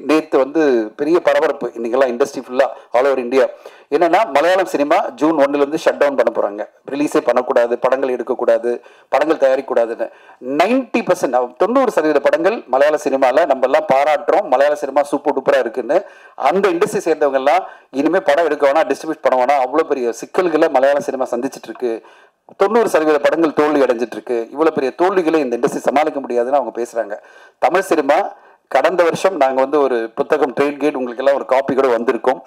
நேற்று வந்து பெரிய பரபரப்பு இன்றைக்கெல்லாம் இண்டஸ்ட்ரி ஃபுல்லாக ஆல் ஓவர் இந்தியா. என்னென்னா Malayalam cinema June 1 shut down பண்ண போகிறாங்க. ரிலீஸே பண்ணக்கூடாது, படங்கள் எடுக்கக்கூடாது, படங்கள் தயாரிக்கக்கூடாதுன்னு. 90% 90% படங்கள் மலையாள சினிமாவில் நம்மெல்லாம் பாராட்டுறோம். மலையாள சினிமா சூப்பர் டூப்பராக இருக்குன்னு. அந்த இண்டஸ்ட்ரி சேர்ந்தவங்கெல்லாம் இனிமேல் படம் எடுக்க வேணாம், டிஸ்ட்ரிபியூட் பண்ண வேணாம், அவ்வளோ பெரிய சிக்கல்களை மலையாள சினிமா சந்திச்சுட்டு இருக்கு. 90% படங்கள் தோல்வி அடைஞ்சிட்டு இருக்கு. இவ்வளோ பெரிய தோல்விகளை இந்த இண்டஸ்ட்ரி சமாளிக்க முடியாதுன்னு அவங்க பேசுகிறாங்க. தமிழ் சினிமா கடந்த வருஷம் நாங்கள் வந்து ஒரு புத்தகம் ட்ரேட் கேட் உங்களுக்கு எல்லாம் ஒரு காப்பி கூட வந்திருக்கோம்.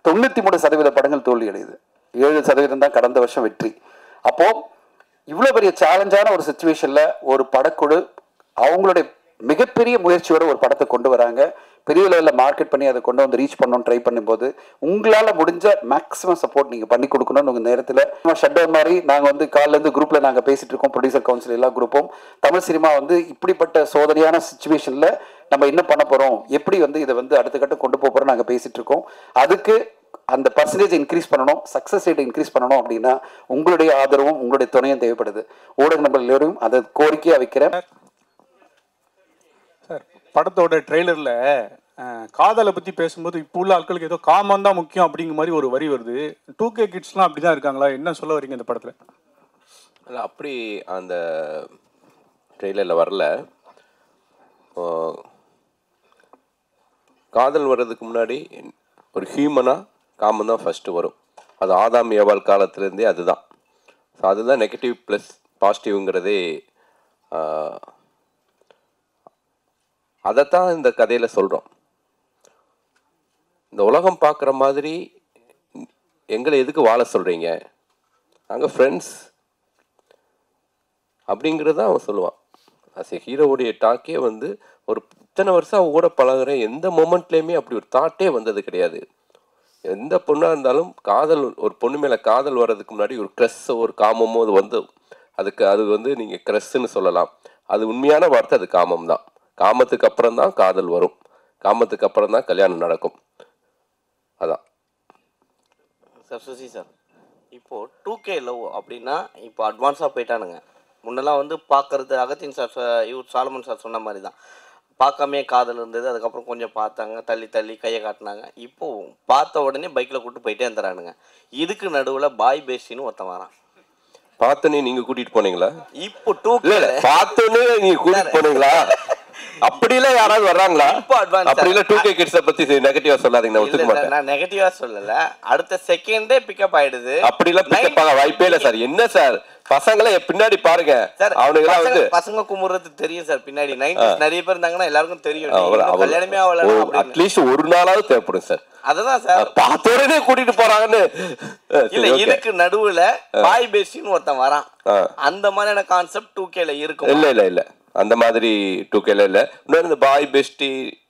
93% படங்கள் தோல்வி அடையுது. 7% தான் கடந்த வருஷம் வெற்றி. அப்போது இவ்வளோ பெரிய சேலஞ்சான ஒரு சுச்சுவேஷனில் ஒரு படக்குழு அவங்களுடைய மிகப்பெரிய முயற்சியோட ஒரு படத்தை கொண்டு வராங்க. பெரிய லெவலில் மார்க்கெட் பண்ணி அதை கொண்டு வந்து ரீச் பண்ணணும்னு ட்ரை பண்ணும்போது உங்களால் முடிஞ்ச மேக்ஸிமம் சப்போர்ட் நீங்கள் பண்ணி கொடுக்கணும்னு உங்கள் நேரத்தில் ஷட் டவுன் மாதிரி நாங்கள் வந்து காலிலேருந்து குரூப்பில் நாங்கள் பேசிகிட்டு இருக்கோம். ப்ரொடியூசர் கவுன்சில் எல்லா குரூப்பும் தமிழ் சினிமா வந்து இப்படிப்பட்ட சோதனையான சுச்சுவேஷனில் நம்ம என்ன பண்ண போகிறோம், எப்படி வந்து இதை வந்து அடுத்த கட்டம் கொண்டு போகிறோம் நாங்கள் பேசிகிட்டு இருக்கோம். அதுக்கு அந்த பர்சன்டேஜ் இன்க்ரீஸ் பண்ணணும், சக்ஸஸ் ரேட் இன்க்ரீஸ் பண்ணணும் அப்படின்னா உங்களுடைய ஆதரவும் உங்களுடைய துணையும் தேவைப்படுது. ஊடக நண்பர்கள் எல்லோரும் அதை கோரிக்கையாக வைக்கிறேன். சார், படத்தோட ட்ரெய்லரில் காதலை பற்றி பேசும்போது இப்போ உள்ள ஆட்களுக்கு ஏதோ காமம் தான் முக்கியம் அப்படிங்கிற மாதிரி ஒரு வரி வருது. 2K கிட்ஸ்லாம் அப்படி தான் இருக்காங்களா? என்ன சொல்ல வரீங்க இந்த படத்தில்? இல்லை, அப்படி அந்த ட்ரெய்லரில் வரல. காதல் வர்றதுக்கு முன்னாடி ஒரு ஹியூமனாக காமம் தான் ஃபஸ்ட்டு வரும். அது ஆதாம் ஏவாள் காலத்துலேருந்தே அதுதான். ஸோ அதுதான் நெகட்டிவ் ப்ளஸ் பாசிட்டிவ்ங்கிறதே. அதைத்தான் இந்த கதையில் சொல்கிறோம். இந்த உலகம் பார்க்குற மாதிரி எங்களை எதுக்கு வாழ சொல்கிறீங்க, நாங்கள் ஃப்ரெண்ட்ஸ் அப்படிங்கிறது அவன் சொல்லுவான். அஸ் எ ஹீரோவுடைய டாக்கே வந்து ஒரு இத்தனை வருஷம் அவன் கூட பழகுற எந்த மொமெண்ட்லேயுமே அப்படி ஒரு தாட்டே வந்தது கிடையாது. எந்த பொண்ணாக இருந்தாலும் காதல், ஒரு பொண்ணு மேலே காதல் வர்றதுக்கு முன்னாடி ஒரு க்ரஸ்ஸோ ஒரு காமமோ அது வந்து அது வந்து நீங்கள் க்ரஸ்ன்னு சொல்லலாம். அது உண்மையான வார்த்தை, அது காமம் தான். காமத்துக்கு அப்புறம் தான் காதல் வரும், காமத்துக்கு அப்புறம் தான் கல்யாணம் நடக்கும். அதான் சார். சுசி சார், இப்போது 2K லவ் அப்படின்னா இப்போ அட்வான்ஸாக போயிட்டானுங்க. முன்னெல்லாம் வந்து பார்க்கறது அகத்தின் சார் இவர் சாலமன் சார் சொன்ன மாதிரி தான், பார்க்காமே காதல் இருந்தது. அதுக்கப்புறம் கொஞ்சம் பார்த்தாங்க, தள்ளி தள்ளி கையை காட்டினாங்க. இப்போது பார்த்த உடனே பைக்கில் கூப்பிட்டு போயிட்டே இருந்துறானுங்க. இதுக்கு நடுவில் பாய் பேசின்னு ஒருத்தன் வரான். பார்த்தோன்னே நீங்கள் கூட்டிகிட்டு போனீங்களா? இப்போ 2K பார்த்தோன்னே நீங்கள் கூட்டிகிட்டு போனீங்களா? அப்படிலாம் யாராவது வர்றாங்களா? அப்படிலாம் 2K கிட்ஸை பத்தி நெகட்டிவா சொல்லாதீங்க. நான் ஒத்துக்க மாட்டேன். நான் நெகட்டிவா சொல்லல, அடுத்த செகண்டே பிக்கப் ஆயிடுது. அப்படிலாம் பிக்கப் ஆக வாய்ப்பே இல்லை சார். என்ன சார், பசங்களை பின்னாடி பாருங்க சார். அவனுங்களாம் வந்து பசங்க குமுறது தெரியும் சார். பின்னாடி 90s நிறைய பேர் இருந்தாங்கன்னா எல்லாருக்கும் தெரியும். கல்யாணமே ஆகல, அட்லீஸ்ட் ஒரு நாளாவது தேவைப்படும் சார். அததான் சார், பார்த்த உடனே கூட்டிட்டு போறாங்கன்னு இல்ல. இதுக்கு நடுவுல பாய் பேசின்னு ஒருத்தன் வரான். அந்த மாதிரியான கான்செப்ட் 2Kல இருக்கும். இல்ல இல்ல இல்ல, அந்த மாதிரி 2Kல இல்லை. இன்னொரு இந்த பாய் பெஸ்டி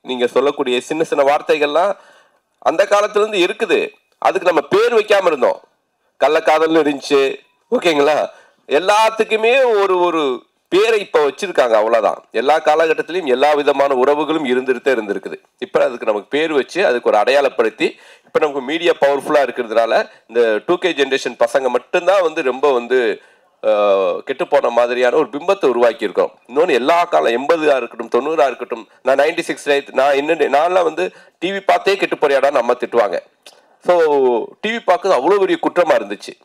நீங்க சொல்லக்கூடிய சின்ன சின்ன வார்த்தைகள்லாம் அந்த காலத்துல இருந்து இருக்குது. அதுக்கு நம்ம பேர் வைக்காம இருந்தோம். கள்ளக்காதல்னு இருந்துச்சு, ஓகேங்களா? எல்லாத்துக்குமே ஒரு ஒரு பேரை இப்போ வச்சிருக்காங்க, அவ்வளோதான். எல்லா காலகட்டத்திலையும் எல்லா விதமான உறவுகளும் இருந்துகிட்டே இருந்திருக்குது. இப்போ அதுக்கு நமக்கு பேர் வச்சு அதுக்கு ஒரு அடையாளப்படுத்தி இப்போ நமக்கு மீடியா பவர்ஃபுல்லாக இருக்கிறதுனால இந்த 2K ஜென்ரேஷன் பசங்க மட்டும்தான் வந்து ரொம்ப வந்து கெட்டு போன மாதிரியான ஒரு பிம்பத்தை உருவாக்கி இருக்கோம். இன்னொன்று எல்லா காலம் 80 இருக்கட்டும் 90 இருக்கட்டும், நான் 96 நான்லாம் வந்து டிவி பார்த்தே கெட்டு போறியாடான்னு அம்மா திட்டுவாங்க. ஸோ டிவி பார்க்குறது அவ்வளோ பெரிய குற்றமாக இருந்துச்சு.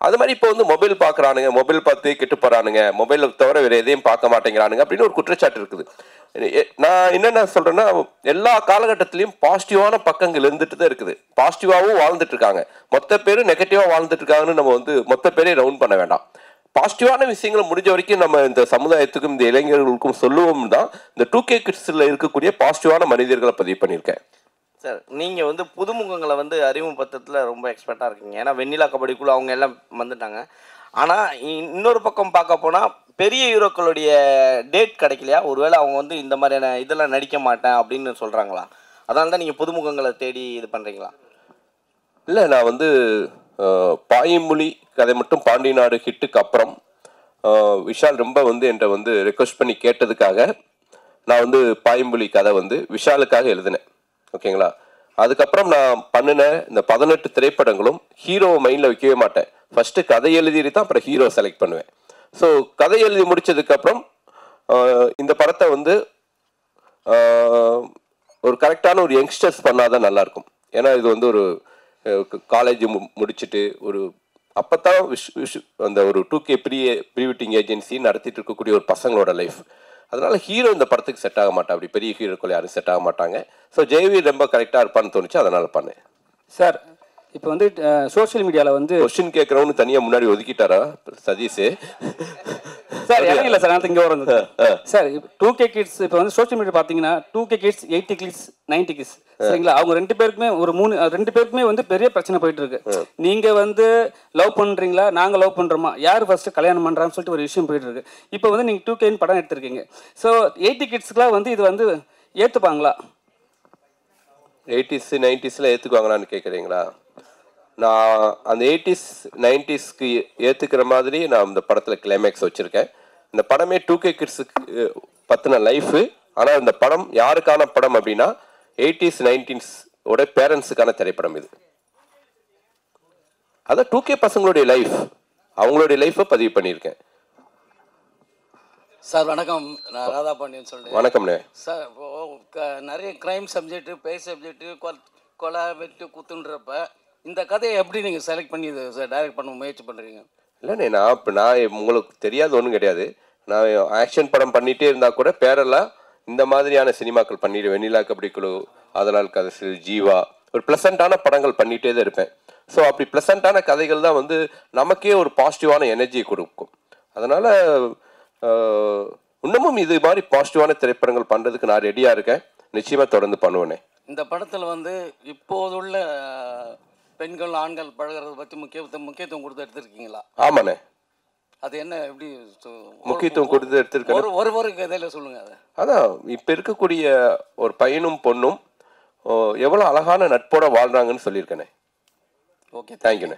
அது மாதிரி இப்போ வந்து மொபைல் பார்க்குறானுங்க, மொபைல் பார்த்து கெட்டு போகிறானுங்க, மொபைலை தவிர வேறு எதையும் பார்க்க மாட்டேங்கிறானுங்க அப்படின்னு ஒரு குற்றச்சாட்டு இருக்குது. நான் என்னென்ன சொல்கிறேன்னா, எல்லா காலகட்டத்திலையும் பாசிட்டிவான பக்கங்கள் இருந்துட்டு தான் இருக்குது. பாசிட்டிவாகவும் வாழ்ந்துட்டு இருக்காங்க. மொத்த பேரும் நெகட்டிவாக வாழ்ந்துட்டு இருக்காங்கன்னு நம்ம வந்து மொத்த பேரையும் ரவுண்ட் பண்ண வேண்டாம். பாசிட்டிவான விஷயங்களை முடிஞ்ச வரைக்கும் நம்ம இந்த சமுதாயத்துக்கும் இந்த இளைஞர்களுக்கும் சொல்லுவோம் தான் இந்த 2K கிட்ஸில் இருக்கக்கூடிய பாசிட்டிவான மனிதர்களை பதிவு பண்ணியிருக்கேன். சார், நீங்கள் வந்து புதுமுகங்களை வந்து அறிமுகப்படுத்துறதுல ரொம்ப எக்ஸ்பர்ட்டாக இருக்கீங்க. ஏன்னா வெண்ணிலா கபடிக்குள்ள அவங்க எல்லாம் வந்துட்டாங்க. ஆனால் இன்னொரு பக்கம் பார்க்க போனால் பெரிய ஹீரோக்களுடைய டேட் கிடைக்கலையா? ஒருவேளை அவங்க வந்து இந்த மாதிரியான இதெல்லாம் நடிக்க மாட்டேன் அப்படின்னு சொல்கிறாங்களா? அதனால தான் நீங்கள் புதுமுகங்களை தேடி இது பண்ணுறீங்களா? இல்லை, நான் வந்து பாயமொழி கதை மட்டும் பாண்டி நாடு ஹிட்டுக்கு அப்புறம் விஷால் ரொம்ப வந்து என்கிட்ட வந்து ரெக்வஸ்ட் பண்ணி கேட்டதுக்காக நான் வந்து பாயமொழி கதை வந்து விஷாலுக்காக எழுதினேன், ஓகேங்களா? அதுக்கப்புறம் நான் பண்ணின இந்த 18 திரைப்படங்களும் ஹீரோவை மைண்டில் வைக்கவே மாட்டேன். ஃபஸ்ட்டு கதை எழுதிட்டு தான் அப்புறம் ஹீரோ செலக்ட் பண்ணுவேன். ஸோ கதை எழுதி முடித்ததுக்கப்புறம் இந்த படத்தை வந்து ஒரு கரெக்டான ஒரு யங்ஸ்டர்ஸ் பண்ணாதான் நல்லாயிருக்கும். ஏன்னா இது வந்து ஒரு காலேஜ் முடிச்சுட்டு ஒரு அப்போ தான் அந்த ஒரு 2K ப்ரீ வெட்டிங் ஏஜென்சி நடத்திட்டு இருக்கக்கூடிய ஒரு பசங்களோட லைஃப். அதனால ஹீரோ இந்த படத்துக்கு செட் ஆக மாட்டா, அப்படி பெரிய ஹீரோக்கள் யாரும் செட் ஆக மாட்டாங்க. ஸோ ஜெயவி ரொம்ப கரெக்டாக இருப்பான்னு தோணுச்சு, அதனால பண்ணேன். சார் இப்போ வந்து சோஷியல் மீடியாவில் வந்து கொஸ்டின் கேட்குறவனு தனியாக முன்னாடி ஒதுக்கிட்டாரா சதீஷ்? சார் இடம் இல்லை சார், நான் இங்கே வரேன் சார். 2K கிட்ஸ் இப்போ வந்து சோஷியல் மீடியா பார்த்தீங்கன்னா 2K கிட்ஸ் 80 கிட்ஸ் 90 கிட்ஸ் சரிங்களா, அவங்க 2 பேருக்குமே ஒரு 2 பேருக்குமே வந்து பெரிய பிரச்சனை போயிட்டு இருக்கு. நீங்கள் வந்து லவ் பண்ணுறீங்களா, நாங்கள் லவ் பண்ணுறோமா, யார் ஃபர்ஸ்ட்டு கல்யாணம் பண்ணுறான்னு சொல்லிட்டு ஒரு விஷயம் போயிட்டு இருக்கு. இப்போ வந்து நீங்கள் 2K படம் எடுத்திருக்கீங்க. ஸோ 80 கிட்ஸ்க்குலாம் வந்து இது வந்து ஏற்றுப்பாங்களா? 80s 90s ஏற்றுக்குவாங்களான்னு கேட்குறீங்களா? நான் அந்த 80s 90ஸ்க்கு ஏற்றுக்கிற மாதிரி நான் இந்த படத்தில் கிளைமேக்ஸ் வச்சுருக்கேன். இந்த படமே 2K கிட்ஸுக்கு பற்றின லைஃபு. ஆனால் இந்த படம் யாருக்கான படம் அப்படின்னா 80s 90s ஓட பேரண்ட்ஸுக்கான திரைப்படம் இது. அதான் 2K பசங்களுடைய லைஃப், அவங்களுடைய லைஃப்பை பதிவு பண்ணியிருக்கேன். சார் வணக்கம், நான் ராதா பாண்டியன் சொல்கிறேன். வணக்கம்ண்ணே. சார் நிறைய க்ரைம் சப்ஜெக்ட்டு, பேய் சப்ஜெக்ட்டு, கொலை வெட்டு குத்துன்றப்ப இந்த கதையை எப்படி நீங்கள் செலக்ட் பண்ணி இது சார் டைரக்ட் பண்ண முயற்சி பண்ணுறீங்க? இல்லைண்ணே, நான் உங்களுக்கு தெரியாது ஒன்றும் கிடையாது. நான் ஆக்ஷன் படம் பண்ணிகிட்டே இருந்தால் கூட பேரெல்லாம் இந்த மாதிரியான சினிமாக்கள் பண்ணிடுவேன். வெண்ணிலா கபடி குழு, அதனால் கதை, ஜீவா, ஒரு ப்ளசண்ட்டான படங்கள் பண்ணிகிட்டே தான் இருப்பேன். ஸோ அப்படி ப்ளசண்ட்டான கதைகள் தான் வந்து நமக்கே ஒரு பாசிட்டிவான எனர்ஜியை கொடுக்கும். அதனால் இன்னமும் இது மாதிரி பாசிட்டிவான திரைப்படங்கள் பண்ணுறதுக்கு நான் ரெடியாக இருக்கேன். நிச்சயமாக தொடர்ந்து பண்ணுவேனே. இந்த படத்தில் வந்து இப்போதுள்ள பெண்கள் ஆண்கள் பழகிறத பற்றி முக்கியத்துவம் கொடுத்து எடுத்துருக்கீங்களா? ஆமாண்ணே. அது என்ன எப்படி முக்கியத்துவம் கொடுத்து எடுத்துருக்கேன்? ஒரு கதையில் சொல்லுங்கள். அதை அதான் இப்போ இருக்கக்கூடிய ஒரு பையனும் பொண்ணும் எவ்வளோ அழகான நட்போட வாழ்கிறாங்கன்னு சொல்லியிருக்கேனே. ஓகே, தேங்க்யூண்ணே.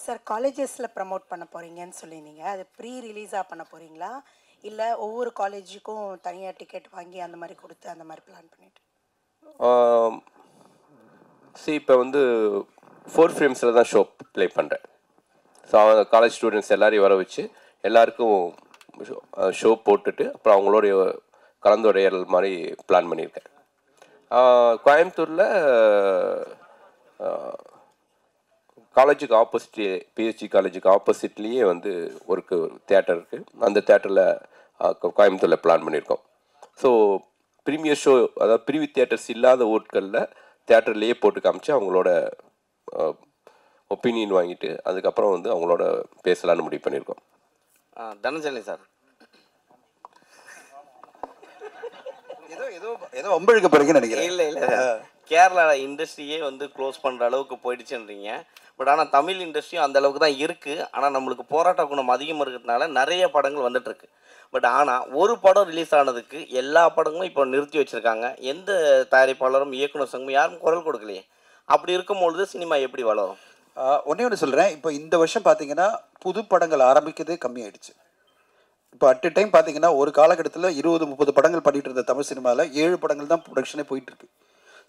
சார் காலேஜஸில் ப்ரமோட் பண்ண போகிறீங்கன்னு சொல்லியிருந்தீங்க, அது ப்ரீ ரிலீஸாக பண்ண போகிறீங்களா இல்லை ஒவ்வொரு காலேஜுக்கும் தனியாக டிக்கெட் வாங்கி அந்த மாதிரி கொடுத்து அந்த மாதிரி பிளான் பண்ணிட்டு? இப்போ வந்து 4 ஃப்ரேம்ஸில் தான் ஷோ ப்ளே பண்ணுறேன். ஸோ அவங்க காலேஜ் ஸ்டூடெண்ட்ஸ் எல்லாரையும் வர வச்சு எல்லாருக்கும் ஷோ போட்டுட்டு அப்புறம் அவங்களுடைய கலந்துரையாடல் மாதிரி பிளான் பண்ணியிருக்கேன். கோயம்புத்தூரில் காலேஜுக்கு ஆப்போசிட், பிஹெச்டி காலேஜுக்கு ஆப்போசிட்லேயே வந்து ஒரு தியேட்டர் இருக்குது. அந்த தியேட்டரில் கோயம்புத்தூரில் பிளான் பண்ணியிருக்கோம். ஸோ ப்ரீமியர் ஷோ, அதாவது ப்ரீவி தியேட்டர்ஸ் இல்லாத ஊர்களில் தியேட்டர்லேயே போட்டு காமிச்சு அவங்களோட ஒப்பீனியன் வாங்கிட்டு அதுக்கப்புறம் வந்து அவங்களோட பேசலான்னு முடிவு பண்ணியிருக்கோம். தனஞ்சலி சார், ஏதோ அம்பழுக்க போறீங்கன்னு நினைக்கிறேன். இல்லை கேரளா இண்டஸ்ட்ரியே வந்து க்ளோஸ் பண்ணுற அளவுக்கு போயிடுச்சுன்றீங்க. பட் ஆனால் தமிழ் இண்டஸ்ட்ரியும் அந்த அளவுக்கு தான் இருக்குது. ஆனால் நம்மளுக்கு போராட்ட குணம் அதிகமாக இருக்கிறதுனால நிறைய படங்கள் வந்துட்டுருக்கு. பட் ஆனால் ஒரு படம் ரிலீஸ் ஆனதுக்கு எல்லா படங்களும் இப்போ நிறுத்தி வச்சுருக்காங்க. எந்த தயாரிப்பாளரும் இயக்குனர் சங்கமும் யாரும் குரல் கொடுக்கலையே. அப்படி இருக்கும்பொழுது சினிமா எப்படி வளரும்? ஒன்று சொல்கிறேன். இப்போ இந்த வருஷம் பார்த்தீங்கன்னா புது படங்கள் ஆரம்பிக்கிறதே கம்மியாயிடுச்சு. இப்போ அட் எ டைம் பார்த்தீங்கன்னா ஒரு காலகட்டத்தில் 20-30 படங்கள் பண்ணிட்டு இருந்த தமிழ் சினிமாவில் 7 படங்கள் தான் ப்ரொடக்ஷனே போயிட்டுருக்கு.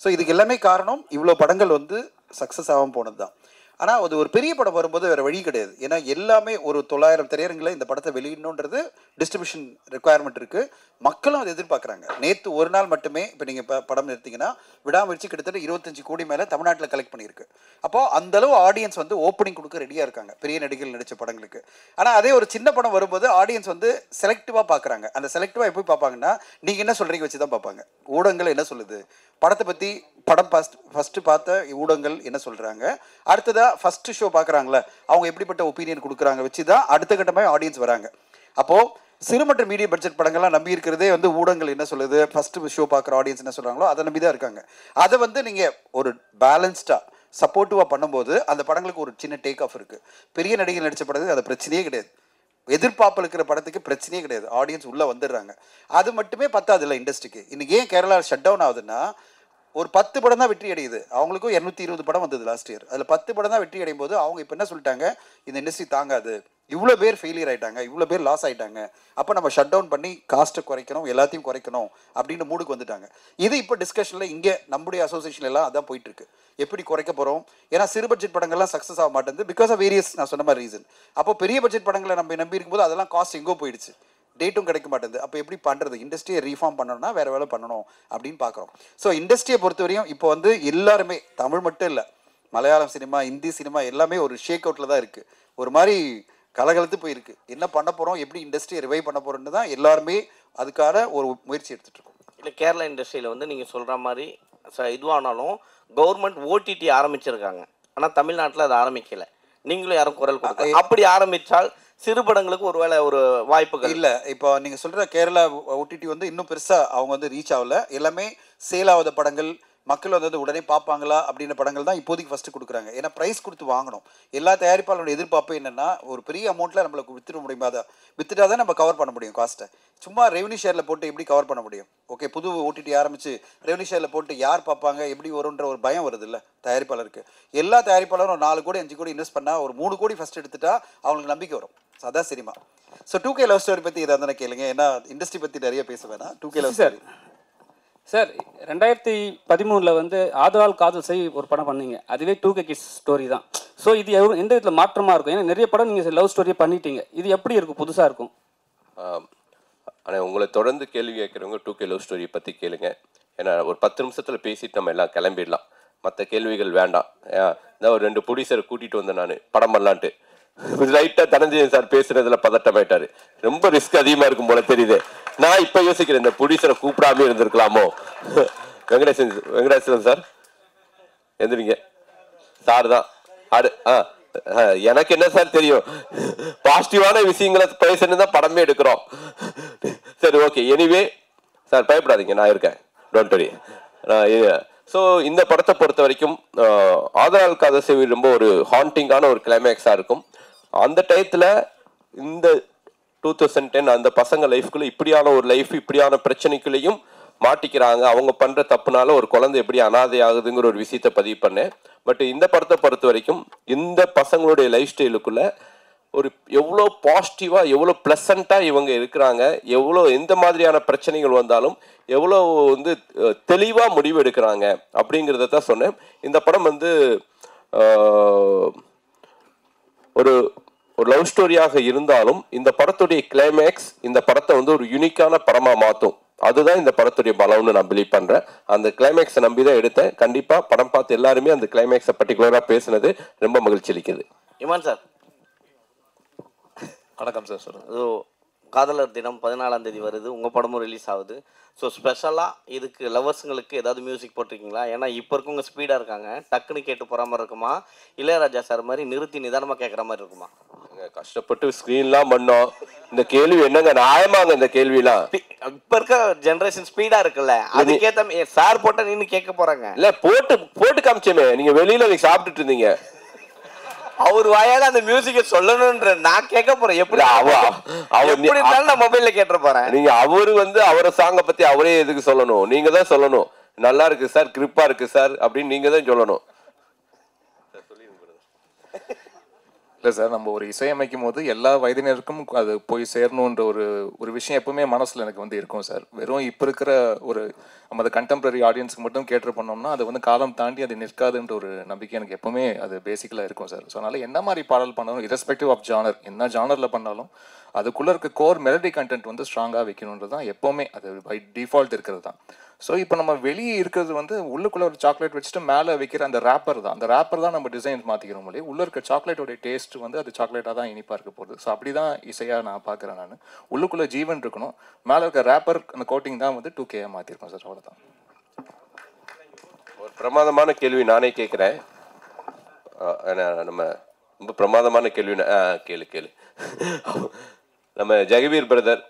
ஸோ இதுக்கு எல்லாமே காரணம் இவ்வளோ படங்கள் வந்து சக்ஸஸ் ஆகாமல் போனது தான். ஆனால் அது ஒரு பெரிய படம் வரும்போது வேறு வழி கிடையாது. ஏன்னா எல்லாமே ஒரு 900 திரையரங்கில் இந்த படத்தை வெளியிடணுன்றது டிஸ்ட்ரிபியூஷன் ரெக்குவயர்மெண்ட் இருக்குது. மக்களும் அதை எதிர்பார்க்குறாங்க. நேற்று ஒரு நாள் மட்டுமே இப்போ நீங்கள் படம் எடுத்தீங்கன்னா விடாமுயற்சி கிட்டத்தட்ட 25 கோடி மேலே தமிழ்நாட்டில் கலெக்ட் பண்ணியிருக்கு. அப்போது அந்தளவு ஆடியன்ஸ் வந்து ஓப்பனிங் கொடுக்க ரெடியாக இருக்காங்க பெரிய நடிகர்கள் நடித்த படங்களுக்கு. ஆனால் அதே ஒரு சின்ன படம் வரும்போது ஆடியன்ஸ் வந்து செலக்டிவாக பார்க்குறாங்க. அந்த செலக்டிவாக எப்படி பார்ப்பாங்கன்னா நீங்கள் என்ன சொல்கிறீங்க வச்சு தான் பார்ப்பாங்க. ஊடகங்கள் என்ன சொல்லுது, படத்தை பற்றி படம் ஃபஸ்ட்டு பார்த்த ஊடகங்கள் என்ன சொல்கிறாங்க, அடுத்ததாக ஃபஸ்ட்டு ஷோ பார்க்குறாங்களே அவங்க எப்படிப்பட்ட ஒப்பீனியன் கொடுக்குறாங்க வச்சு தான் அடுத்த கட்டமாக ஆடியன்ஸ் வராங்க. அப்போது சிறு மற்றும் மீடியம் பட்ஜெட் படங்கள்லாம் நம்பி இருக்கிறதே வந்து ஊடகங்கள் என்ன சொல்லுது, ஃபஸ்ட்டு ஷோ பார்க்குற ஆடியன்ஸ் என்ன சொல்கிறாங்களோ அதை நம்பி தான் இருக்காங்க. அதை வந்து நீங்கள் ஒரு பேலன்ஸ்டாக சப்போர்ட்டிவாக பண்ணும்போது அந்த படங்களுக்கு ஒரு சின்ன டேக் ஆஃப் இருக்குது. பெரிய நடிகர் நடித்த படத்துக்கு அது பிரச்சனையே கிடையாது. எதிர்பார்ப்பு இருக்கிற படத்துக்கு பிரச்சனையே கிடையாது. ஆடியன்ஸ் உள்ளே வந்துடுறாங்க. அது மட்டுமே பத்தாது இல்லை இண்டஸ்ட்ரிக்கு. இன்றைக்கி ஏன் கேரளா ஷட் டவுன் ஆகுதுன்னா ஒரு 10 படம் தான் வெற்றி அடையுது. அவங்களுக்கும் 220 படம் வந்தது லாஸ்ட் இயர். அதில் 10 படம் தான் வெற்றி அடையும் போது அவங்க இப்போ என்ன சொல்லிட்டாங்க, இந்த இண்டஸ்ட்ரி தாங்காது, இவ்வளோ பேர் ஃபெயிலியர் ஆகிட்டாங்க, இவ்வளோ பேர் லாஸ் ஆகிட்டாங்க, அப்போ நம்ம ஷட் டவுன் பண்ணி காஸ்ட்டை குறைக்கணும், எல்லாத்தையும் குறைக்கணும் அப்படின்னு மூடுக்கு வந்துட்டாங்க. இது இப்போ டிஸ்கஷனில் இங்கே நம்முடைய அசோசியேஷன் எல்லாம் அதான் போயிட்டுருக்கு. எப்படி குறைக்க போகிறோம்? ஏன்னா சிறு பட்ஜெட் படங்கள்லாம் சக்ஸஸ் ஆக மாட்டேங்குது பிகாஸ் ஆஃப் வேரியஸ் நான் சொன்ன மாதிரி ரீசன். அப்போ பெரிய பட்ஜெட் படங்களை நம்ம நம்பி இருக்கும்போது அதெல்லாம் காஸ்ட் எங்கோ போயிடுச்சு, டேட்டும் கிடைக்க மாட்டேங்குது. அப்போ எப்படி பண்ணுறது? இண்டஸ்ட்ரியை ரீஃபார்ம் பண்ணணும்னா வேறு வேலை பண்ணணும் அப்படின்னு பார்க்குறோம். ஸோ இண்டஸ்ட்ரியை பொறுத்தவரையும் இப்போ வந்து எல்லாருமே, தமிழ் மட்டும் இல்லை, மலையாளம் சினிமா, ஹிந்தி சினிமா எல்லாமே ஒரு ஷேக் அவுட்டில் தான் இருக்குது. ஒரு மாதிரி கலகலத்து போயிருக்கு. என்ன பண்ண போகிறோம், எப்படி இண்டஸ்ட்ரியை ரிவைவ் பண்ண போகிறோன்னு தான் எல்லாருமே அதுக்கான ஒரு முயற்சி எடுத்துகிட்டு இருக்கோம். இல்லை, கேரளா இண்டஸ்ட்ரியில் வந்து நீங்கள் சொல்கிற மாதிரி இதுவானாலும் கவர்மெண்ட் ஓடிடி ஆரம்பிச்சிருக்காங்க. ஆனால் தமிழ்நாட்டில் அது ஆரம்பிக்கலை. நீங்களும் யாரும் குரல் கொடுக்க, அப்படி ஆரம்பித்தால் சிறு படங்களுக்கு ஒருவேளை ஒரு வாய்ப்புகள் இல்லை. இப்போ நீங்கள் சொல்கிற கேரளா ஓடிடி வந்து இன்னும் பெருசாக அவங்க வந்து ரீச் ஆகல. எல்லாமே சேல் ஆகாத படங்கள், மக்கள் வந்து உடனே பார்ப்பாங்களா அப்படின்ற படங்கள் தான் இப்போதைக்கு ஃபஸ்ட்டு கொடுக்குறாங்க. ஏன்னா ப்ரைஸ் கொடுத்து வாங்கணும். எல்லா தயாரிப்பாளரோட எதிர்பார்ப்பு என்னென்னா ஒரு பெரிய அமௌண்ட்டில் நம்மளுக்கு வித்துட முடியுமா, அதை வித்துட்டா தான் நம்ம கவர் பண்ண முடியும் காஸ்ட்டை. சும்மா ரெவன்யூ ஷேரில் போட்டு எப்படி கவர் பண்ண முடியும்? ஓகே, புது ஓடிடி ஆரம்பித்து ரெவன்யூ ஷேரில் போட்டு யார் பார்ப்பாங்க, எப்படி வரும்ன்ற ஒரு பயம் வருது இல்லை தயாரிப்பாளருக்கு. எல்லா தயாரிப்பாளரும் ஒரு 4 கோடி 5 கோடி இன்வெஸ்ட் பண்ணால் ஒரு 3 கோடி ஃபஸ்ட் எடுத்துட்டா அவங்களுக்கு நம்பிக்கை வரும். அதான் cinema. So 2K love story பற்றி இதை தானே கேளுங்க. ஏன்னா இண்டஸ்ட்ரி பற்றி நிறைய பேச வேணாம். 2K லவ் ஸ்டோரி சார் 2013 வந்து ஆதலால் காதல் செய் ஒரு படம் பண்ணீங்க. அதுவே 2K கிட்ஸ் ஸ்டோரி தான். ஸோ இது எந்த விதத்தில் மாற்றமாக இருக்கும்? ஏன்னா நிறைய படம் நீங்கள் லவ் ஸ்டோரியை பண்ணிட்டீங்க. இது எப்படி இருக்கும், புதுசாக இருக்கும்? ஆனால் உங்களை தொடர்ந்து கேள்வி கேட்குறவங்க 2K லவ் ஸ்டோரி பற்றி கேளுங்க. ஏன்னா ஒரு 10 நிமிஷத்தில் பேசிட்டு நம்ம எல்லாம் கிளம்பிடலாம். மற்ற கேள்விகள் வேண்டாம். நான் ஒரு 2 ப்ரொடியூசரை கூட்டிகிட்டு வந்தேன் நான் படம் பண்ணலான்ட்டு. லைட்டாக தனஞ்சயன் சார் பேசுறதுல பதட்டமாயிட்டாரு. ரொம்ப ரிஸ்க் அதிகமாக இருக்கும் போல தெரியுது. நான் இப்போ யோசிக்கிறேன், இந்த ப்ரொடியூசரை கூப்பிடாமே இருந்திருக்கலாமோ. வெங்கடேசன் சார் எந்திரிங்க. சார் தான் எனக்கு என்ன சார் தெரியும், பாசிட்டிவான விஷயங்களை பேசணும் தான் படமே எடுக்கிறோம். சரி, ஓகே. எனிவே சார் பயப்படாதீங்க, நான் இருக்கேன், டோன்ட் வரி. ஸோ இந்த படத்தை பொறுத்த வரைக்கும் ஆதலால் காதல் செய் ரொம்ப ஒரு ஹாண்டிங்கான ஒரு கிளைமேக்ஸாக இருக்கும். அந்த டயத்தில் இந்த 2010 அந்த பசங்க லைஃப்குள்ளே இப்படியான ஒரு லைஃப், இப்படியான பிரச்சனைக்குள்ளேயும் மாட்டிக்கிறாங்க. அவங்க பண்ணுற தப்புனால ஒரு குழந்தை எப்படி அனாதை ஆகுதுங்கிற ஒரு விஷயத்தை பதிவு பண்ணேன். பட் இந்த படத்தை பொறுத்த வரைக்கும் இந்த பசங்களுடைய லைஃப் ஸ்டைலுக்குள்ள ஒரு எவ்வளோ பாசிட்டிவாக, எவ்வளோ ப்ளசண்ட்டாக இவங்க இருக்கிறாங்க, எவ்வளோ எந்த மாதிரியான பிரச்சனைகள் வந்தாலும் எவ்வளோ வந்து தெளிவாக முடிவு எடுக்கிறாங்க அப்படிங்கிறத தான் சொன்னேன். இந்த படம் வந்து ஒரு ஒரு லவ் ஸ்டோரியாக இருந்தாலும் இந்த படத்துடைய கிளைமேக்ஸ் இந்த படத்தை வந்து ஒரு யூனிக்கான படமாக மாற்றும். அதுதான் இந்த படத்துடைய பலம்னு நான் பிலீவ் பண்ணுறேன். அந்த கிளைமேக்ஸை நம்பி தான் எடுத்தேன். கண்டிப்பாக படம் பார்த்து எல்லாருமே அந்த கிளைமேக்ஸை பர்டிகுலராக பேசுனது ரொம்ப மகிழ்ச்சி அளிக்குது. இமான் சார் வணக்கம் சார். சொல்லுங்கள். ஸோ காதலர் தினம் 14ஆம் தேதி வருது, உங்கள் படமும் ரிலீஸ் ஆகுது. ஸோ ஸ்பெஷலாக இதுக்கு லவர்ஸுங்களுக்கு ஏதாவது மியூசிக் போட்டிருக்கீங்களா? ஏன்னா இப்போ இருக்கவங்க ஸ்பீடாக இருக்காங்க, டக்குன்னு கேட்டு போகிற மாதிரி இருக்குமா, இளையராஜா சார் மாதிரி நிறுத்தி நிதானமாக கேட்குற மாதிரி இருக்குமா? கஷ்டப்பட்டு ஸ்க்ரீன்லாம் பண்ணோம். இந்த கேள்வி என்னங்க நியாயமாங்க? இந்த கேள்விலாம் இப்போ இருக்க ஜென்ரேஷன் ஸ்பீடாக இருக்குல்ல, அதுக்கேற்ற சார் போட்டால் நின்று கேட்க போகிறாங்க. இல்லை, போட்டு காமிச்சோமே, நீங்கள் வெளியில் நீங்கள் சாப்பிட்டுட்டு இருந்தீங்க, அவர் வாயால அந்த மியூசிக்கை சொல்லணும்ன்ற நான் கேட்க போறேன். எப்படி நான் மொபைல்ல கேட்டு போறேன். நீங்க அவரு வந்து அவரை சாங்கை பத்தி அவரே எதுக்கு சொல்லணும்? நீங்க தான் சொல்லணும். நல்லா இருக்கு சார், கிரிப்பா இருக்கு சார் அப்படின்னு நீங்க தான் சொல்லணும். இல்லை சார், நம்ம ஒரு இசையமைக்கும் போது எல்லா வயதினருக்கும் அது போய் சேரணுன்ற ஒரு விஷயம் எப்பவுமே மனசில் எனக்கு வந்து இருக்கும் சார். வெறும் இப்போ இருக்கிற ஒரு நம்ம அதை கண்டெம்பரரி ஆடியன்ஸுக்கு மட்டும் கேட்டர் பண்ணோம்னா அது வந்து காலம் தாண்டி அது நிற்காதுன்ற ஒரு நம்பிக்கை எனக்கு எப்பவுமே அது பேசிக்கலாக இருக்கும் சார். ஸோ அதனால் என்ன மாதிரி பாடல் பண்ணாலும் இரஸ்பெக்டிவ் ஆஃப் ஜானர், என்ன ஜானரில் பண்ணாலும் அதுக்குள்ளே இருக்க கோர் மெலடி கண்டென்ட் வந்து ஸ்ட்ராங்காக வைக்கணுன்றது தான் எப்போவுமே அது பை டிஃபால்ட் இருக்கிறது தான். ஸோ இப்போ நம்ம வெளியே இருக்கிறது வந்து உள்ளுக்குள்ளே ஒரு சாக்லேட் வச்சுட்டு மேலே வைக்கிற அந்த ரேப்பர் தான். அந்த ரேப்பர் தான் நம்ம டிசைன்ஸ் மாற்றிக்கிறோம் இல்லையா. உள்ளே இருக்க சாக்லேட்டோடைய டேஸ்ட் வந்து அது சாக்லேட்டாக தான் இனிப்பாக இருக்க போகுது. ஸோ அப்படி தான் இசையாக நான் பார்க்குறேன். நான் உள்ளுக்குள்ளே ஜீவன் இருக்கணும், மேலே இருக்க ரேப்பர் அந்த கோட்டிங் தான் வந்து 2K மாற்றிருக்கோம் சார். அவ்வளோதான். ஒரு பிரமாதமான கேள்வி நானே கேட்குறேன். நம்ம ரொம்ப பிரமாதமான கேள்வி கேளு. நம்ம ஜெகவீர் பிரதர்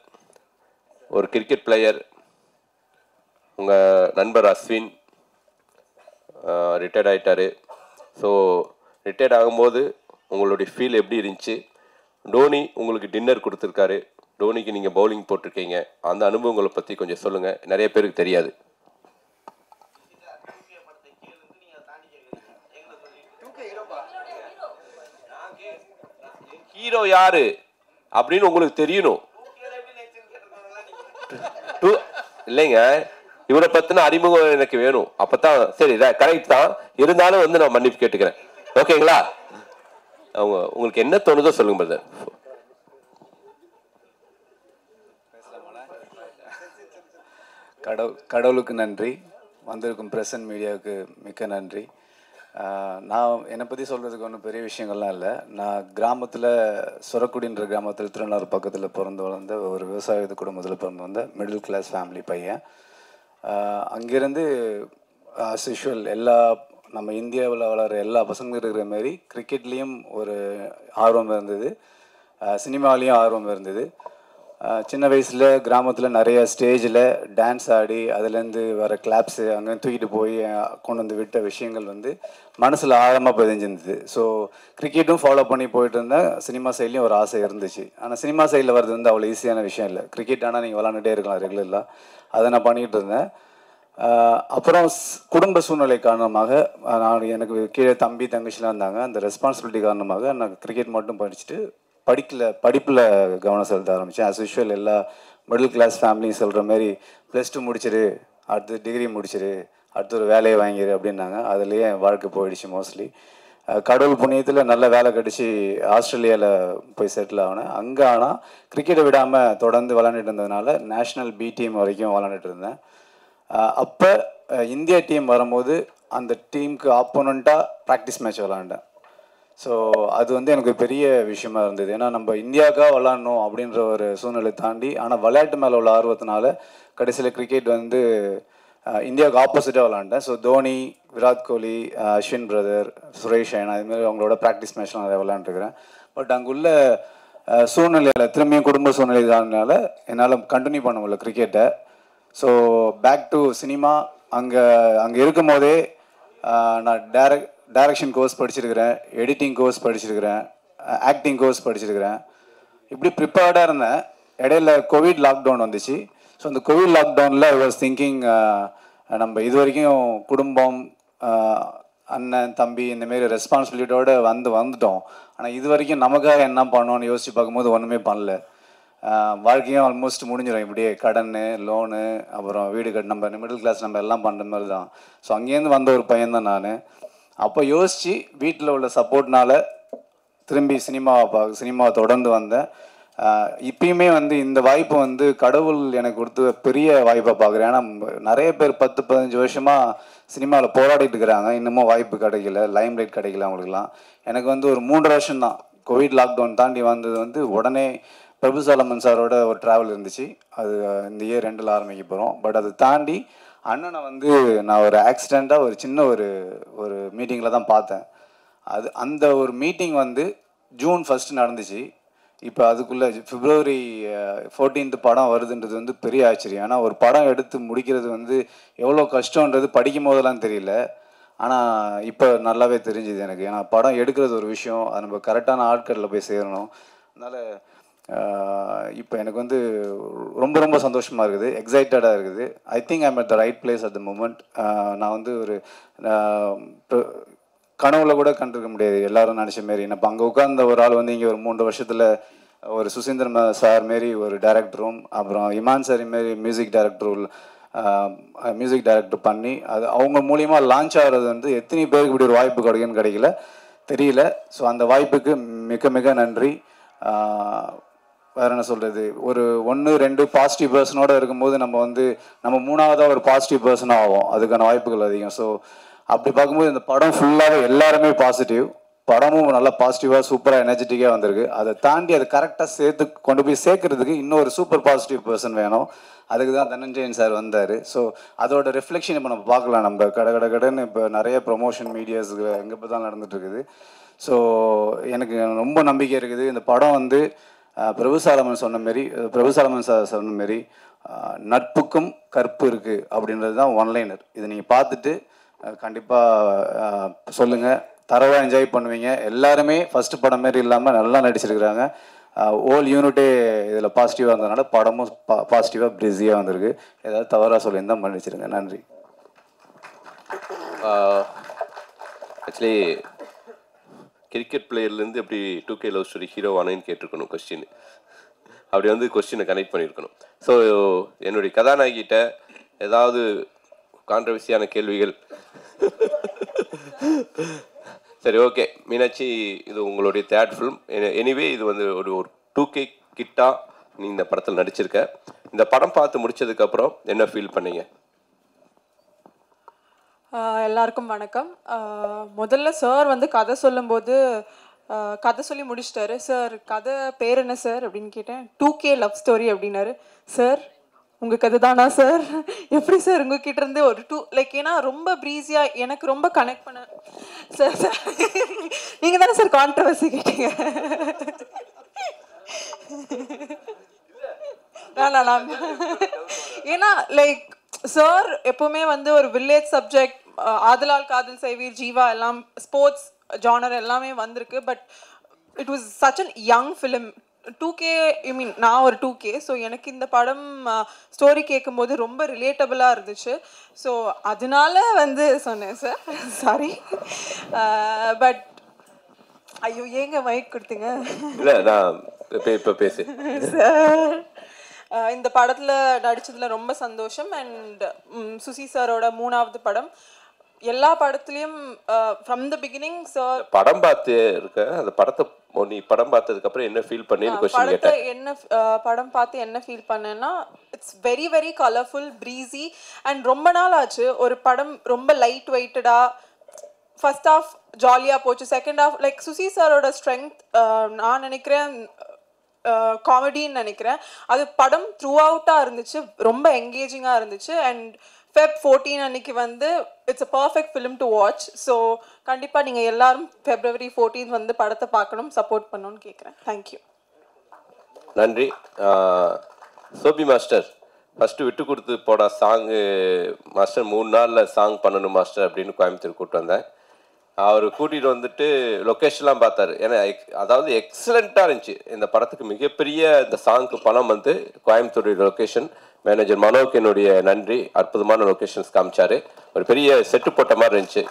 ஒரு கிரிக்கெட் பிளேயர், உங்கள் நண்பர் அஸ்வின் ரிட்டையர்ட் ஆகிட்டாரு. ஸோ ரிட்டையர்ட் ஆகும்போது உங்களுடைய ஃபீல் எப்படி இருந்துச்சு? டோனி உங்களுக்கு டின்னர் கொடுத்துருக்காரு, டோனிக்கு நீங்கள் பவுலிங் போட்டிருக்கீங்க, அந்த அனுபவங்களை பற்றி கொஞ்சம் சொல்லுங்கள். நிறைய பேருக்கு தெரியாது. ஹீரோ யாரு அப்படின்னு உங்களுக்கு தெரியணும். இல்லைங்க, இவரை பத்தின அறிமுகம் எனக்கு வேணும். அப்பதான் சரி, கரெக்ட் தான். இருந்தாலும் வந்து நான் மன்னிப்பு கேட்டுக்கிறேன். ஓகேங்களா? அவங்க உங்களுக்கு என்ன தோணுதோ சொல்லுங்க பிரதர். கடவுளுக்கு நன்றி, வந்திருக்கும் பிரசன்ட் மீடியாவுக்கு மிக்க நன்றி. நான் என்னை பற்றி சொல்கிறதுக்கு ஒன்றும் பெரிய விஷயங்கள்லாம் இல்லை. நான் கிராமத்தில் சொரக்குடின்ற கிராமத்தில் திருநள்ளாறு பக்கத்தில் பிறந்து வளர்ந்த ஒரு விவசாய குடும்பத்தில் பிறந்து வந்த மிடில் கிளாஸ் ஃபேமிலி பையன். அங்கேருந்து ஆஸ் யூஷுவல் எல்லா நம்ம இந்தியாவில் வளர எல்லா பசங்களும் இருக்கிற மாதிரி கிரிக்கெட்லேயும் ஒரு ஆர்வம் இருந்தது, சினிமாலேயும் ஆர்வம் இருந்தது. சின்ன வயசில் கிராமத்தில் நிறைய ஸ்டேஜில் டான்ஸ் ஆடி அதுலேருந்து வர கிளாப்ஸு அங்கே தூக்கிட்டு போய் கொண்டு வந்து விட்ட விஷயங்கள் வந்து மனசில் ஆழமாக பதிஞ்சிருந்தது. ஸோ கிரிக்கெட்டும் ஃபாலோ பண்ணி போயிட்டு இருந்தேன். சினிமா சைட்லேயும் ஒரு ஆசை இருந்துச்சு. ஆனால் சினிமா சைடில் வர்றது வந்து அவ்வளோ ஈஸியான விஷயம் இல்லை. கிரிக்கெட் ஆனால் நீங்கள் விளாண்டுட்டே இருக்கலாம் ரெகுலராக, அதை நான் பண்ணிகிட்டு இருந்தேன். அப்புறம் குடும்ப சூழ்நிலை காரணமாக எனக்கு கீழே தம்பி தங்கச்சிலாம் இருந்தாங்க. அந்த ரெஸ்பான்சிபிலிட்டி காரணமாக நான் கிரிக்கெட் மட்டும் படிச்சுட்டு படிப்பில் கவனம் செலுத்த ஆரம்பித்தேன். ஆஸ் யூஷுவல் எல்லா மிடில் கிளாஸ் ஃபேமிலியும் சொல்கிற மாதிரி +2 முடிச்சிரு, அடுத்து டிகிரி முடிச்சிரு, அடுத்து ஒரு வேலையை வாங்கிடு அப்படின்னாங்க. அதுலேயே என் வாழ்க்கை போயிடுச்சு மோஸ்ட்லி. கடவுள் புண்ணியத்தில் நல்ல வேலை கிடச்சி ஆஸ்திரேலியாவில் போய் செட்டில் ஆகினேன். அங்கே ஆனால் கிரிக்கெட்டை விடாமல் தொடர்ந்து விளாண்டுட்டு இருந்ததுனால நேஷ்னல் பி டீம் வரைக்கும் விளாண்டுட்டு இருந்தேன். அப்போ இந்தியா டீம் வரும்போது அந்த டீமுக்கு ஆப்போனண்ட்டாக ப்ராக்டிஸ் மேட்ச் விளாண்டேன். ஸோ அது வந்து எனக்கு பெரிய விஷயமா இருந்தது. ஏன்னா நம்ம இந்தியாவுக்காக விளாட்ணும் அப்படின்ற ஒரு சூழ்நிலை தாண்டி, ஆனால் விளையாட்டு மேலே உள்ள ஆர்வத்தினால கடைசியில் கிரிக்கெட் வந்து இந்தியாவுக்கு ஆப்போசிட்டாக விளாண்டேன். ஸோ தோனி, விராட் கோலி, அஸ்வின் பிரதர், சுரேஷ் ரெய்னா இதுமாதிரி அவங்களோட ப்ராக்டிஸ் மேட்ச்லாம் நிறைய விளாண்டுருக்கிறேன். பட் அங்குள்ள சூழ்நிலையில் திரும்பியும் குடும்ப சூழ்நிலை தானால என்னால் கண்டினியூ பண்ண முடியல கிரிக்கெட்டை. So back to cinema. அங்கே இருக்கும் போதே நான் டைரக்ஷன் கோர்ஸ் படிச்சிருக்கிறேன், எடிட்டிங் கோர்ஸ் படிச்சிருக்கிறேன், ஆக்டிங் கோர்ஸ் படிச்சிருக்கிறேன். இப்படி ப்ரிப்பேர்டாக இருந்தேன். இடையில கோவிட் லாக்டவுன் வந்துச்சு. ஸோ அந்த கோவிட் லாக்டவுனில் ஐ வாஸ் திங்கிங், நம்ம இது வரைக்கும் குடும்பம், அண்ணன் தம்பி இந்தமாரி ரெஸ்பான்சிபிலிட்டியோடு வந்துட்டோம். ஆனால் இது வரைக்கும் நமக்காக என்ன பண்ணோன்னு யோசித்து பார்க்கும்போது ஒன்றுமே பண்ணல. வாழ்க்கையும் ஆல்மோஸ்ட் முடிஞ்சிடும். இப்படியே கடன், லோனு, அப்புறம் வீடு கட்டு, நம்ம மிடில் கிளாஸ் நம்ம எல்லாம் பண்ணுற மாதிரி தான். ஸோ அங்கேருந்து வந்த ஒரு பையன்தான் நான். அப்போ யோசித்து வீட்டில் உள்ள சப்போர்ட்னால திரும்பி சினிமாவை தொடர்ந்து வந்தேன். இப்பயுமே வந்து இந்த வாய்ப்பு வந்து கடவுள் எனக்கு கொடுத்து பெரிய வாய்ப்பாக பார்க்குறேன். ஏன்னா நிறைய பேர் 10-15 வருஷமாக சினிமாவில் போராடிட்டு இருக்கிறாங்க, இன்னமும் வாய்ப்பு கிடைக்கல, லைம்லைட் கிடைக்கல அவங்களுக்குலாம். எனக்கு வந்து ஒரு 3 வருஷம்தான். கோவிட் லாக்டவுன் தாண்டி வந்தது வந்து உடனே பிரபு சாலமன் சாரோட ஒரு ட்ராவல் இருந்துச்சு. அது இந்த இயர் 2ல் ஆரம்பிக்க போகிறோம். பட் அதை தாண்டி அண்ணனை வந்து நான் ஒரு ஆக்சிடெண்ட்டாக ஒரு சின்ன ஒரு மீட்டிங்கில் தான் பார்த்தேன். அந்த ஒரு மீட்டிங் வந்து ஜூன் 1 நடந்துச்சு. இப்போ அதுக்குள்ளே February 14 படம் வருதுன்றது வந்து பெரிய ஆச்சரியம். ஏன்னா ஒரு படம் எடுத்து முடிக்கிறது வந்து எவ்வளோ கஷ்டன்றது படிக்கும் போதெல்லாம் தெரியல. ஆனால் இப்போ நல்லாவே தெரிஞ்சுது எனக்கு. ஏன்னா படம் எடுக்கிறது ஒரு விஷயம், அது நம்ம கரெக்டான ஆட்களில் போய் சேரணும். அதனால் இப்போ எனக்கு வந்து ரொம்ப ரொம்ப சந்தோஷமாக இருக்குது, எக்ஸைட்டடாக இருக்குது. I think I'm at the right place at the moment. நான் வந்து ஒரு கனவுல கூட கண்டிருக்க முடியாது எல்லாரும் நினச்ச மாரி. நான் இப்போ அங்கே உட்கார்ந்த ஒரு ஆள் வந்து இங்கே ஒரு 3 வருஷத்தில் ஒரு சுசீந்திரன் சார் மாரி ஒரு டைரக்டரும், அப்புறம் இமான் சார் மாரி மியூசிக் டைரக்டர் பண்ணி அது அவங்க மூலியமாக லான்ச் ஆகிறது வந்து எத்தனை பேருக்கு இப்படி ஒரு வாய்ப்பு கிடைக்குன்னு கிடைக்கல தெரியல. ஸோ அந்த வாய்ப்புக்கு மிக மிக நன்றி. வேறு என்ன சொல்கிறது, ஒரு 1-2 பாசிட்டிவ் பர்சனோடு இருக்கும்போது நம்ம 3ஆவதாக ஒரு பாசிட்டிவ் பர்சனாக ஆகும், அதுக்கான வாய்ப்புகள் அதிகம். ஸோ அப்படி பார்க்கும்போது இந்த படம் ஃபுல்லாகவே எல்லாருமே பாசிட்டிவ். படமும் நல்லா பாசிட்டிவாக சூப்பராக எனர்ஜெட்டிக்காக வந்திருக்கு. அதை தாண்டி அதை கரெக்டாக கொண்டு போய் சேர்க்கறதுக்கு இன்னொரு சூப்பர் பாசிட்டிவ் பர்சன் வேணும். அதுக்கு தான் தனஞ்சயன் சார் வந்தார். ஸோ அதோட ரிஃப்ளெக்ஷன் இப்போ நம்ம பார்க்கலாம். நம்ம கடைன்னு இப்போ நிறைய ப்ரொமோஷன் மீடியாஸ் எங்கே இப்போ தான் நடந்துகிட்ருக்குது. ஸோ எனக்கு ரொம்ப நம்பிக்கை இருக்குது. இந்த படம் வந்து பிரபு சாலமன் சார் சொன்ன மாரி நட்புக்கும் கற்பு இருக்குது அப்படின்றது தான் ஒன்லைனர். இதை நீங்கள் பார்த்துட்டு கண்டிப்பாக சொல்லுங்கள், தரவாக என்ஜாய் பண்ணுவீங்க. எல்லாருமே ஃபஸ்ட்டு படம் மாரி இல்லாமல் நல்லா நடிச்சிருக்கிறாங்க. ஓல் யூனிட்டே இதில் பாசிட்டிவாக இருந்ததுனால படமும் பாசிட்டிவாக பிஸியாக வந்திருக்கு. ஏதாவது தவறாக சொல்லியிருந்தால் மன்னிச்சிருங்க. நன்றி. ஆக்சுவலி கிரிக்கெட் பிளேயர்லேருந்து எப்படி 2K லவ் ஸ்டோரி ஹீரோ ஆனேன்னு கேட்டிருக்கணும் கொஸ்டின். அப்படி வந்து கொஸ்டினை கனெக்ட் பண்ணியிருக்கணும். ஸோ என்னுடைய கதாநாயகிட்ட ஏதாவது கான்ட்ரவர்சியான கேள்விகள்? சரி, ஓகே மீனாட்சி, இது உங்களுடைய தேர்ட் ஃபிலிம். எனிவே இது வந்து ஒரு 2K கிட்டா நீ இந்த படத்தில் நடிச்சிருக்க. இந்த படம் பார்த்து முடிச்சதுக்கப்புறம் என்ன ஃபீல் பண்ணீங்க? எல்லாருக்கும் வணக்கம். முதல்ல சார் வந்து கதை சொல்லும்போது கதை சொல்லி முடிச்சிட்டாரு. சார் கதை பேர் என்ன சார் அப்படின்னு கேட்டேன். 2K லவ் ஸ்டோரி அப்படின்னாரு. சார் உங்கள் கதை தானா சார்? எப்படி சார் உங்ககிட்ட இருந்து ஒரு ஏன்னா ரொம்ப ப்ரீஸியாக எனக்கு ரொம்ப கனெக்ட் பண்ண சார். சார் நீங்கள் தானே சார் கான்ட்ரவர்சி கேட்டீங்க? ஏன்னா சார் எப்பவுமே வந்து ஒரு வில்லேஜ் சப்ஜெக்ட், ஆதலால் காதல் செய்வீர், ஜீவா எல்லாம் ஸ்போர்ட்ஸ் ஜானர் எல்லாமே வந்திருக்கு. But it was such an young film. 2K நான் ஒரு 2K. ஸோ எனக்கு இந்த படம் ஸ்டோரி கேட்கும்போது ரொம்ப ரிலேட்டபிளாக இருந்துச்சு. ஸோ அதனால வந்து சொன்னேன் சார். சாரி. பட் ஐயோ ஏங்க மைக் கொடுத்தீங்க? இல்லை, நான் இப்போ பேசு சார். இந்த படத்தில் நடித்ததில் ரொம்ப சந்தோஷம். அண்ட் சுசி சாரோட 3வது படம். எல்லா படத்துலையும் ஃப்ரம் த பிகினிங் சார் படம் பார்த்து இருக்க. அந்த படத்தை நீ படம் பார்த்ததுக்கு அப்புறம் என்ன ஃபீல் பண்ணேன்னு क्वेश्चन கேட்டேன். என்ன படம் பார்த்து என்ன ஃபீல் பண்ணேன்னா, it's very very colourful, breezy. And ரொம்ப நாள் ஆச்சு ஒரு படம் ரொம்ப லைட் வெயிட்டடாக. ஃபர்ஸ்ட் ஹாஃப் ஜாலியாக போச்சு, செகண்ட் ஹாஃப் சுசி சாரோட ஸ்ட்ரென்த் நான் நினைக்கிறேன் காமெடின்னு நினைக்கிறேன். அது படம் த்ரூ அவுட்டாக இருந்துச்சு, ரொம்ப என்கேஜிங்காக இருந்துச்சு. அண்ட் Feb 14 அன்னைக்கு வந்து it's a perfect film to watch. So கண்டிப்பாக நீங்கள் எல்லாரும் February 14 வந்து படத்தை பார்க்கணும், சப்போர்ட் பண்ணணும்னு கேட்குறேன். தேங்க்யூ. நன்றி. சோபி மாஸ்டர், ஃபஸ்ட்டு விட்டு கொடுத்து போட சாங்கு மாஸ்டர் 3 நாளில் சாங் பண்ணணும் மாஸ்டர் அப்படின்னு கோயம்புத்தூர் கூப்பிட்டு வந்தேன். அவர் கூட்டிகிட்டு வந்துட்டு லொக்கேஷன்லாம் பார்த்தாரு. ஏன்னா அதாவது எக்ஸலண்ட்டாக இருந்துச்சு. இந்த படத்துக்கு மிகப்பெரிய இந்த சாங்க்கு பணம் வந்து கோயம்புத்தூர் லொக்கேஷன் மேனேஜர் மனோக்கு என்னுடைய நன்றி. அற்புதமான லொக்கேஷன்ஸ் காமிச்சாரு. ஒரு பெரிய செட்டு போட்ட மாதிரி இருந்துச்சு.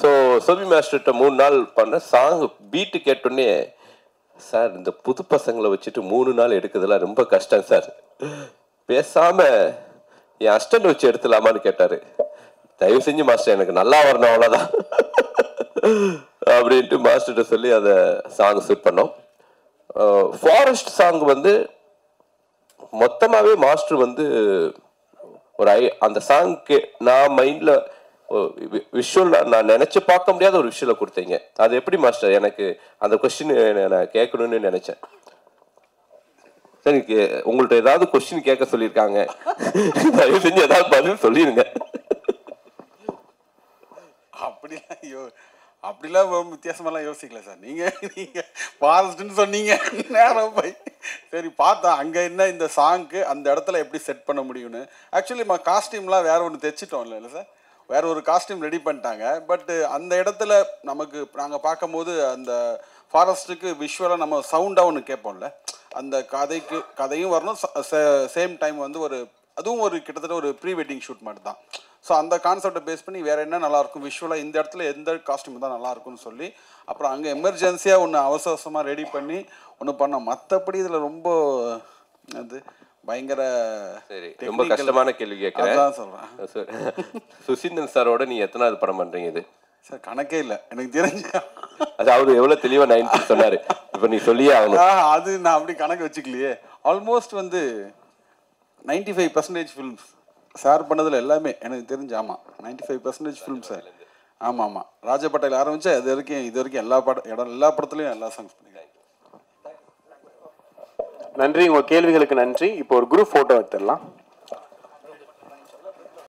ஸோ சோபி மாஸ்டர்கிட்ட 3 நாள் பண்ண சாங் பீட்டு கேட்டோடனே, சார் இந்த புது பசங்களை வச்சுட்டு 3 நாள் எடுக்கிறதுலாம் ரொம்ப கஷ்டம் சார், பேசாமல் என் அஸ்டண்ட் வச்சு எடுத்துலாமான்னு கேட்டார். தயவு செஞ்சு மாஸ்டர் எனக்கு நல்லா வரணும் அவ்வளோதான் அப்படின்ட்டு மாஸ்டர்கிட்ட சொல்லி அதை சாங் ஷூட் பண்ணோம். ஃபாரஸ்ட் சாங் வந்து மொத்தமாகவே மாஸ்டர் வந்து ஒரு அந்த சாங்க்கு நான் மைண்டில் விஷுவல் நான் நினச்சி பார்க்க முடியாத ஒரு விஷுவலை கொடுத்தீங்க. அது எப்படி மாஸ்டர்? எனக்கு அந்த கொஸ்டின் நான் கேட்கணும்னு நினச்சேன். சரி, உங்கள்ட்ட ஏதாவது கொஸ்டின் கேட்க சொல்லியிருக்காங்க, தயவு செஞ்சு ஏதாவது பதில் சொல்லிடுங்க. அப்படிலாம் வித்தியாசமெல்லாம் யோசிக்கல சார். நீங்கள் ஃபாரஸ்ட்னு சொன்னீங்க, நேரம் போய் சரி பார்த்தா அங்கே என்ன இந்த சாங்க்கு அந்த இடத்துல எப்படி செட் பண்ண முடியும்னு. ஆக்சுவலி நம்ம காஸ்டியூம்லாம் வேறு ஒன்று தைச்சிட்டோம் இல்லை சார், வேறு ஒரு காஸ்டியூம் ரெடி பண்ணிட்டாங்க. பட்டு அந்த இடத்துல நமக்கு நாங்கள் பார்க்கும்போது அந்த ஃபாரஸ்ட்டுக்கு விஷுவலாக நம்ம சவுண்டாக ஒன்று கேட்போம்ல, அந்த கதையும் வரணும், சேம் டைம் வந்து ஒரு அதுவும் ஒரு கிட்டத்தட்ட ஒரு ப்ரீ வெட்டிங் ஷூட் மாதிரி தான். ஸோ அந்த கான்செப்டை பேஸ் பண்ணி வேறு என்ன நல்லாயிருக்கும் விஷுவலாக, இந்த இடத்துல எந்த காஸ்டியூம் தான் நல்லாயிருக்கும்னு சொல்லி அப்புறம் அங்கே எமர்ஜென்சியாக ஒன்று அவசரமாக ரெடி பண்ணி ஒன்று பண்ணோம். மற்றபடி இதில் ரொம்ப அது பயங்கர சரி, ரொம்ப கஷ்டமான கேள்வி கேட்குறேன். தான் சொல்கிறேன். சுசீந்திரன் சாரோட நீ எத்தனாவது படம் பண்ணுறீங்க இது? சார் கணக்கே இல்லை எனக்கு தெரிஞ்ச. அது அவர் எவ்வளோ தெளிவாக 90 சொன்னார், இப்போ நீ சொல்லியே ஆகணும். அது நான் அப்படி கணக்கு வச்சுக்கலையே. ஆல்மோஸ்ட் வந்து 95% ஃபிலிம்ஸ் சார் பண்ணதில் எல்லாமே எனக்கு தெரிஞ்சு. ஆமாம், 95% ஃபிலிம் சார். ஆமாம் ஆமாம், ராஜபட்டையில் ஆரம்பித்தா இது வரைக்கும் எல்லா படத்துலையும் எல்லா சாங்ஸ் பண்ணிக்கிறேன். நன்றி, உங்கள் கேள்விகளுக்கு நன்றி. இப்போ ஒரு குரூப் ஃபோட்டோ எடுத்துடலாம்.